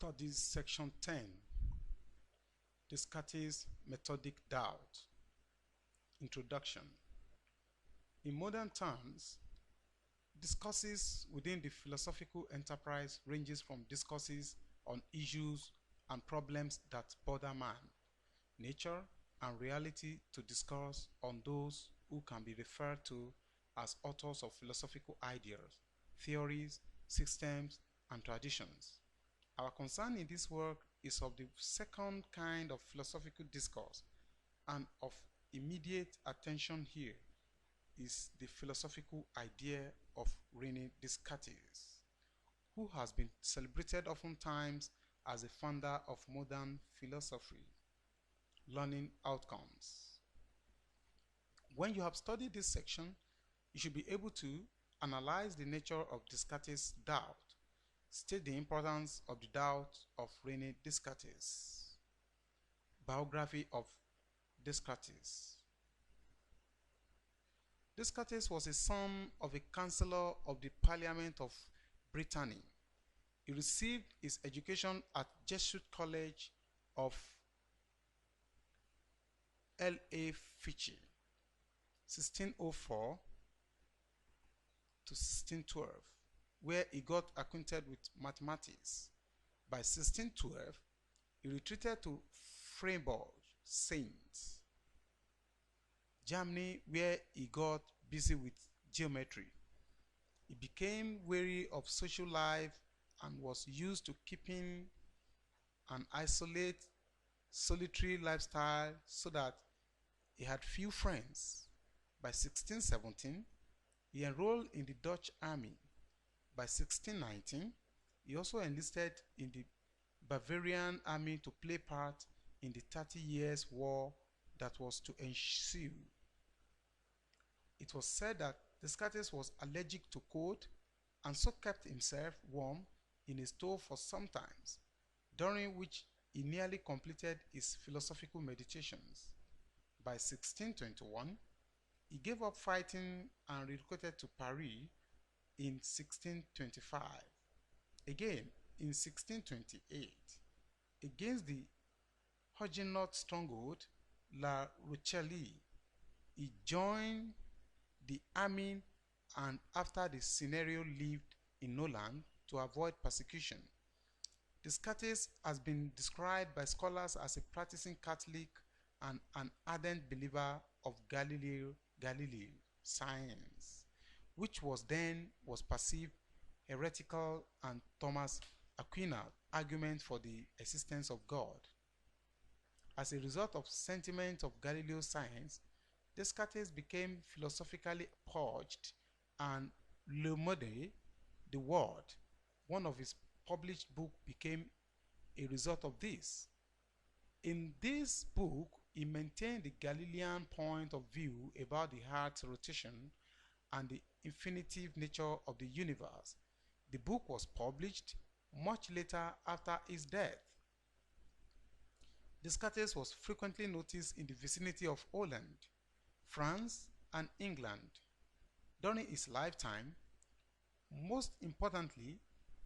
Studies Section 10, Descartes' Methodic Doubt. Introduction. In modern terms, discourses within the philosophical enterprise ranges from discourses on issues and problems that bother man, nature, and reality to discourse on those who can be referred to as authors of philosophical ideas, theories, systems, and traditions. Our concern in this work is of the second kind of philosophical discourse, and of immediate attention here is the philosophical idea of René Descartes, who has been celebrated oftentimes as the founder of modern philosophy. Learning outcomes. When you have studied this section, you should be able to analyze the nature of Descartes' doubt, state the importance of the doubt of René Descartes. Biography of Descartes. Descartes was a son of a councillor of the Parliament of Brittany. He received his education at Jesuit College of PHI, 1604 to 1612, where he got acquainted with mathematics. By 1612, he retreated to Freiburg, Saint, Germany, where he got busy with geometry. He became weary of social life and was used to keeping an solitary lifestyle so that he had few friends. By 1617, he enrolled in the Dutch army. By 1619, he also enlisted in the Bavarian army to play part in the 30 Years' War that was to ensue. It was said that Descartes was allergic to cold and so kept himself warm in a stove for some time, during which he nearly completed his philosophical meditations. By 1621, he gave up fighting and relocated to Paris in 1625. Again, in 1628, against the Huguenot stronghold La Rochelle, he joined the army and after the scenario lived in Holland to avoid persecution. Descartes has been described by scholars as a practicing Catholic and an ardent believer of Galileo science, which was perceived heretical, and Thomas Aquinas' argument for the existence of God. As a result of sentiment of Galileo's science, Descartes became philosophically purged, and Le Monde, the Word, one of his published books, became a result of this. In this book, he maintained the Galilean point of view about the Earth's rotation and the infinitive nature of the universe. The book was published much later after his death. Descartes was frequently noticed in the vicinity of Holland, France, and England during his lifetime. Most importantly,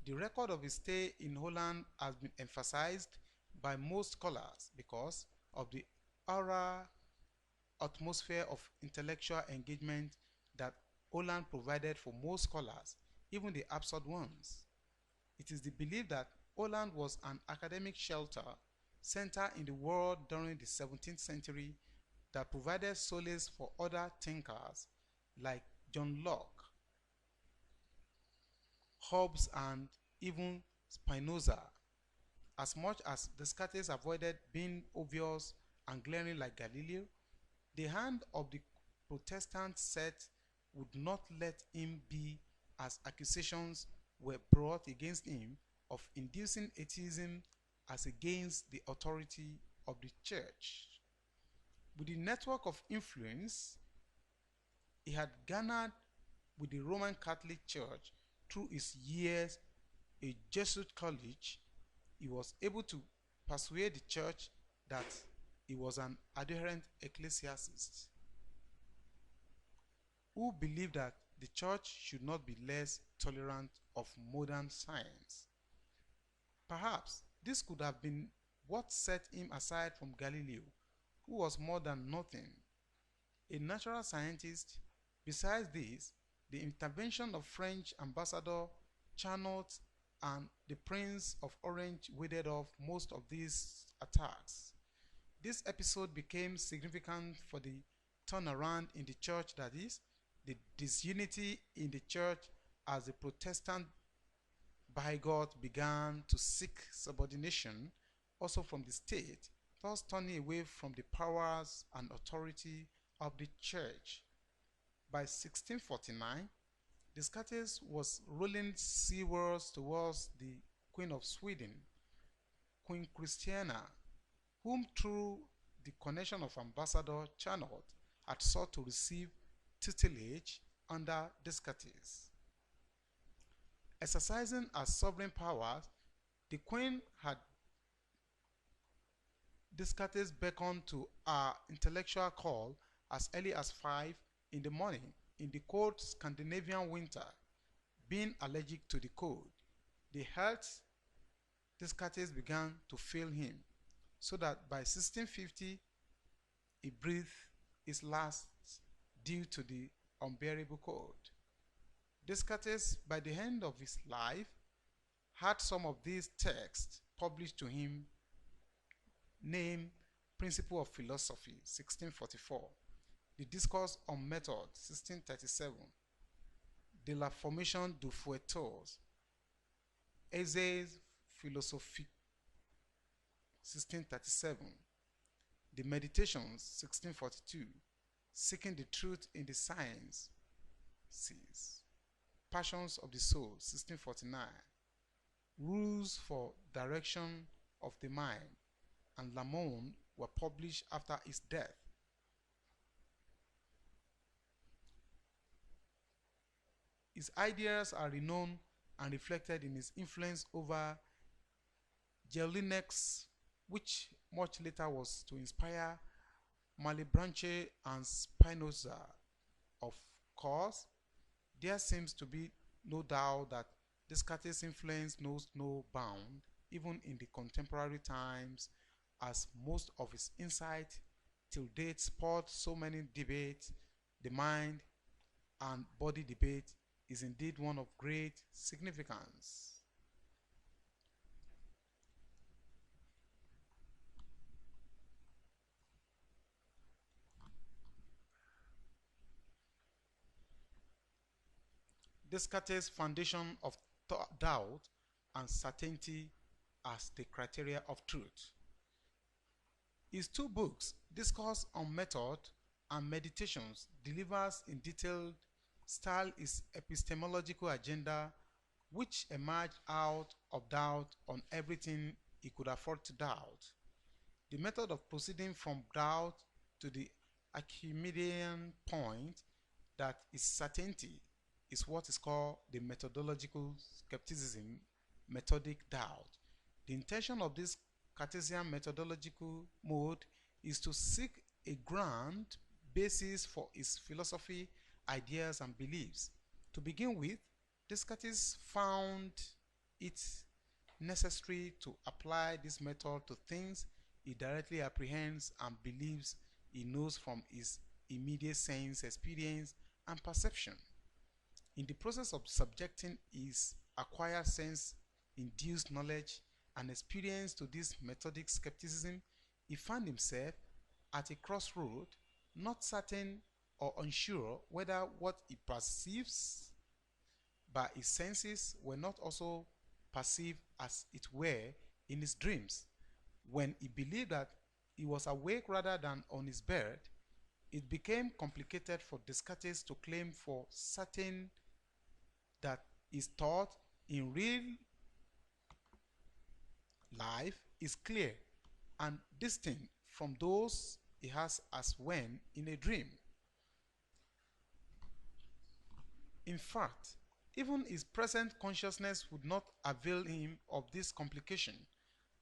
the record of his stay in Holland has been emphasized by most scholars because of the aura atmosphere of intellectual engagement that Holland provided for most scholars, even the absurd ones. It is the belief that Holland was an academic shelter center in the world during the 17th century that provided solace for other thinkers like John Locke, Hobbes, and even Spinoza. As much as Descartes avoided being obvious and glaring like Galileo, the hand of the Protestant sect would not let him be, as accusations were brought against him of inducing atheism as against the authority of the church. With the network of influence he had garnered with the Roman Catholic Church through his years at Jesuit College, he was able to persuade the church that he was an adherent ecclesiastic who believed that the church should not be less tolerant of modern science. Perhaps This could have been what set him aside from Galileo, who was more than nothing, a natural scientist. Besides this, the intervention of French ambassador Charnot and the Prince of Orange warded off most of these attacks. This episode became significant for the turnaround in the church, that is, the disunity in the church as the Protestant bigot began to seek subordination also from the state, thus turning away from the powers and authority of the church. By 1649, Descartes was rolling seawards towards the Queen of Sweden, Queen Christiana, whom through the connection of Ambassador Charnot had sought to receive tutelage under Descartes. Exercising her sovereign powers, the Queen had Descartes beckoned to her intellectual call as early as 5 in the morning in the cold Scandinavian winter. Being allergic to the cold, the health Descartes began to fail him, so that by 1650 he breathed his last due to the unbearable cold. Descartes, by the end of his life, had some of these texts published to him, named Principle of Philosophy, 1644, The Discourse on Method, 1637, De la Formation du Fouetteurs, Essais Philosophiques, 1637, The Meditations, 1642, Seeking the Truth in the Sciences, Passions of the Soul, 1649, Rules for Direction of the Mind, and Lamon were published after his death. His ideas are renowned and reflected in his influence over Jelinek, which much later was to inspire Malebranche and Spinoza. Of course, there seems to be no doubt that Descartes' influence knows no bound, even in the contemporary times, as most of his insight till date spurred so many debates. The mind and body debate is indeed one of great significance. Descartes' foundation of doubt and certainty as the criteria of truth. His two books, Discourse on Method and Meditations, delivers in detailed style his epistemological agenda, which emerged out of doubt on everything he could afford to doubt. The method of proceeding from doubt to the Archimedean point, that is certainty, is what is called the methodological skepticism, methodic doubt. The intention of this Cartesian methodological mode is to seek a ground basis for his philosophy, ideas, and beliefs. To begin with, Descartes found it necessary to apply this method to things he directly apprehends and believes he knows from his immediate sense, experience, and perception. In the process of subjecting his acquired sense-induced knowledge and experience to this methodic skepticism, he found himself at a crossroad, not certain or unsure whether what he perceives by his senses were not also perceived as it were in his dreams. When he believed that he was awake rather than on his bed, it became complicated for Descartes to claim for certain that his thought in real life is clear and distinct from those he has as when in a dream. In fact, even his present consciousness would not avail him of this complication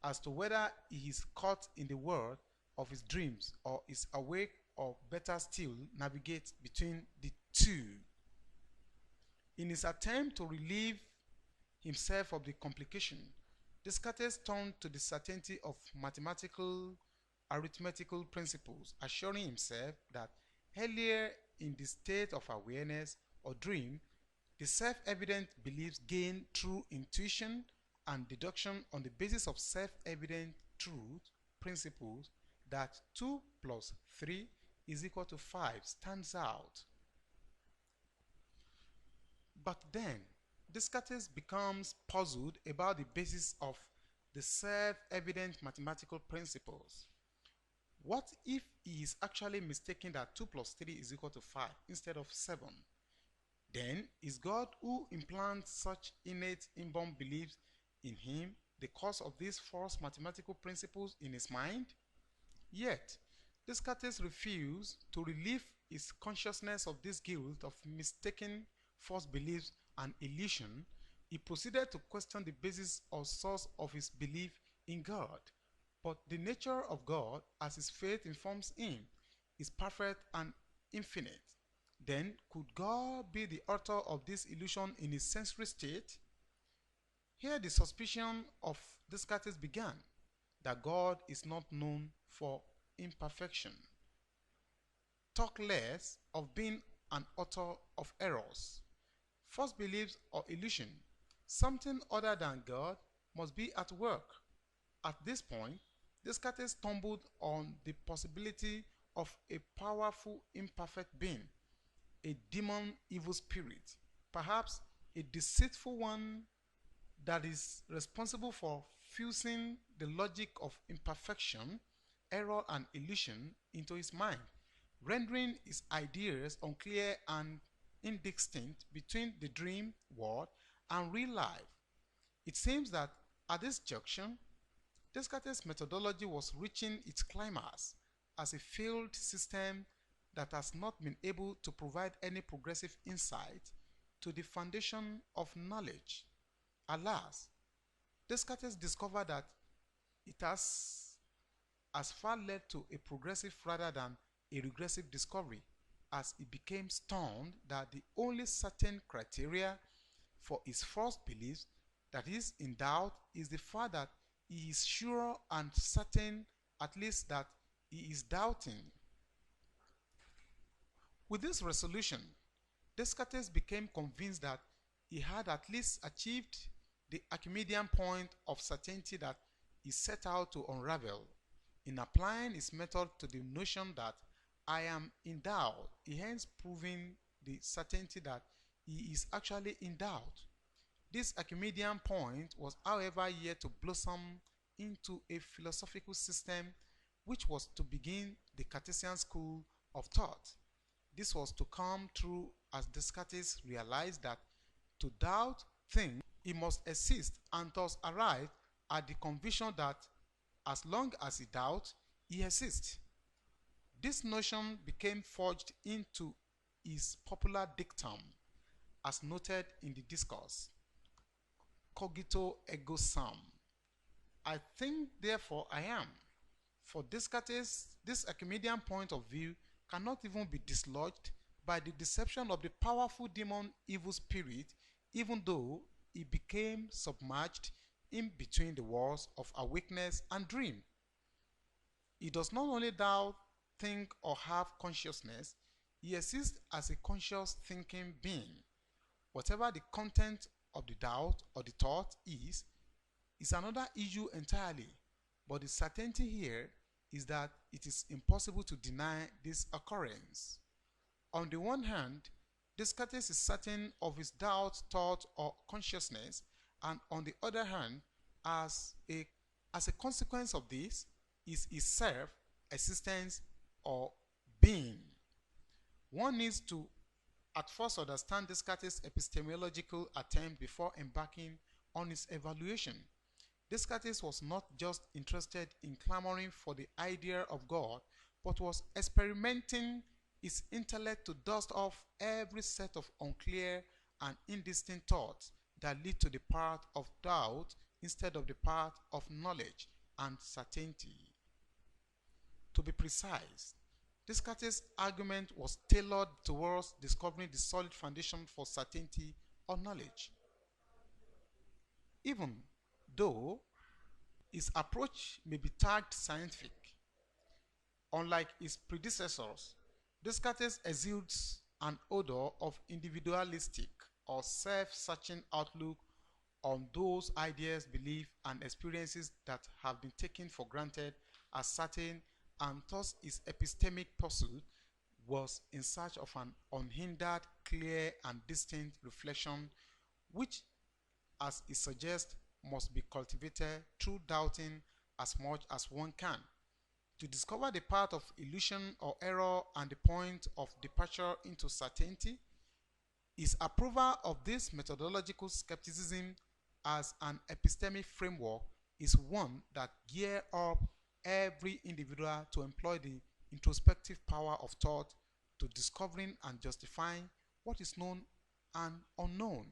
as to whether he is caught in the world of his dreams or is awake, or better still, navigate between the two. In his attempt to relieve himself of the complication, Descartes turned to the certainty of mathematical arithmetical principles, assuring himself that earlier in the state of awareness or dream, the self-evident beliefs gained through intuition and deduction on the basis of self-evident truth principles that 2 plus 3 is equal to 5 stands out. But then, Descartes becomes puzzled about the basis of the self-evident mathematical principles. What if he is actually mistaken that 2 plus 3 is equal to 5 instead of 7? Then is God, who implants such innate inborn beliefs in him, the cause of these false mathematical principles in his mind? Yet, Descartes refused to relieve his consciousness of this guilt of mistaken false beliefs and illusion. He proceeded to question the basis or source of his belief in God. But the nature of God, as his faith informs him, is perfect and infinite. Then, could God be the author of this illusion in his sensory state? Here the suspicion of Descartes began, that God is not known for imperfection. Talk less of being an author of errors. False beliefs or illusion, something other than God, must be at work. At this point, Descartes stumbled on the possibility of a powerful imperfect being, a demon evil spirit, perhaps a deceitful one that is responsible for fusing the logic of imperfection, error, and illusion into his mind, rendering his ideas unclear and indistinct between the dream world and real life. It seems that at this junction, Descartes' methodology was reaching its climax as a failed system that has not been able to provide any progressive insight to the foundation of knowledge. Alas, Descartes discovered that it has as far led to a progressive rather than a regressive discovery, as he became stunned that the only certain criteria for his false beliefs that is in doubt is the fact that he is sure and certain, at least, that he is doubting. With this resolution, Descartes became convinced that he had at least achieved the Archimedean point of certainty that he set out to unravel. In applying his method to the notion that I am in doubt, he hence proving the certainty that he is actually in doubt. This Archimedean point was, however, yet to blossom into a philosophical system which was to begin the Cartesian school of thought. This was to come true as Descartes realized that to doubt things, he must exist, and thus arrive at the conviction that as long as he doubts, he exists. This notion became forged into his popular dictum, as noted in the discourse, Cogito ergo sum. I think, therefore I am. For Descartes, this Archimedean point of view cannot even be dislodged by the deception of the powerful demon evil spirit, even though he became submerged in between the walls of awakeness and dream. He does not only doubt, think, or have consciousness, he exists as a conscious thinking being. Whatever the content of the doubt or the thought is another issue entirely, but the certainty here is that it is impossible to deny this occurrence. On the one hand, Descartes is certain of his doubt, thought, or consciousness, and on the other hand, as a consequence of this, is his self, existence, or being. One needs to at first understand Descartes' epistemological attempt before embarking on his evaluation. Descartes was not just interested in clamoring for the idea of God, but was experimenting his intellect to dust off every set of unclear and indistinct thoughts that lead to the path of doubt instead of the path of knowledge and certainty. To be precise, Descartes' argument was tailored towards discovering the solid foundation for certainty or knowledge. Even though His approach may be tagged scientific. Unlike his predecessors, Descartes exudes an odor of individualistic or self-searching outlook on those ideas, beliefs, and experiences that have been taken for granted as certain, and thus his epistemic pursuit was in search of an unhindered, clear, and distinct reflection, which, as it suggests, must be cultivated through doubting as much as one can. To discover the path of illusion or error and the point of departure into certainty, his approval of this methodological skepticism as an epistemic framework is one that gears up every individual to employ the introspective power of thought to discovering and justifying what is known and unknown.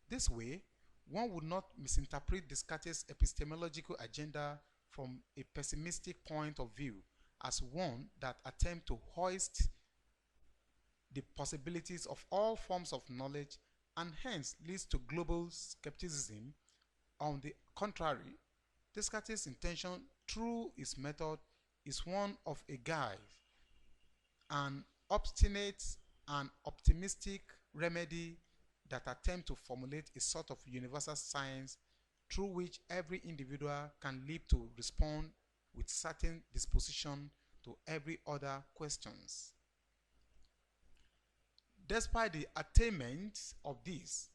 This way, one would not misinterpret Descartes' epistemological agenda from a pessimistic point of view as one that attempts to hoist the possibilities of all forms of knowledge and hence leads to global skepticism. On the contrary, Descartes' intention through his method is one of a guide, an obstinate and optimistic remedy that attempt to formulate a sort of universal science through which every individual can live to respond with certain disposition to every other questions. Despite the attainment of this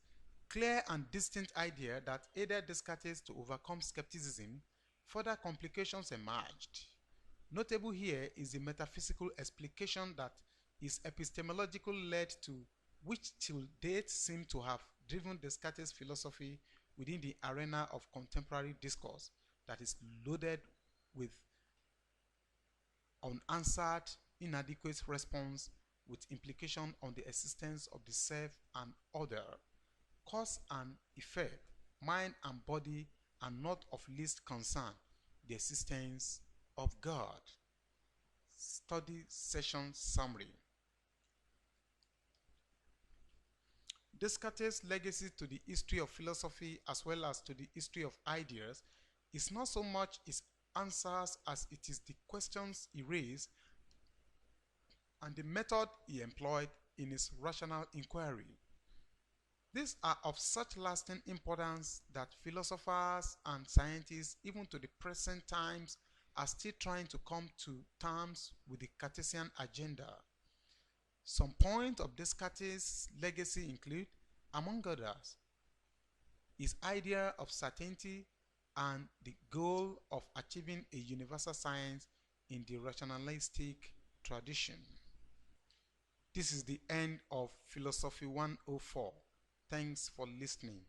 clear and distinct idea that aided Descartes to overcome skepticism, further complications emerged. Notable here is the metaphysical explication that his epistemological led to, which till date seem to have driven Descartes' philosophy within the arena of contemporary discourse that is loaded with unanswered, inadequate response with implication on the existence of the self and other, cause and effect, mind and body, and not of least concern, the existence of God. Study session summary. Descartes' legacy to the history of philosophy as well as to the history of ideas is not so much his answers as it is the questions he raised and the method he employed in his rational inquiry. These are of such lasting importance that philosophers and scientists, even to the present times, are still trying to come to terms with the Cartesian agenda. Some points of Descartes' legacy include, among others, his idea of certainty and the goal of achieving a universal science in the rationalistic tradition. This is the end of Philosophy 104. Thanks for listening.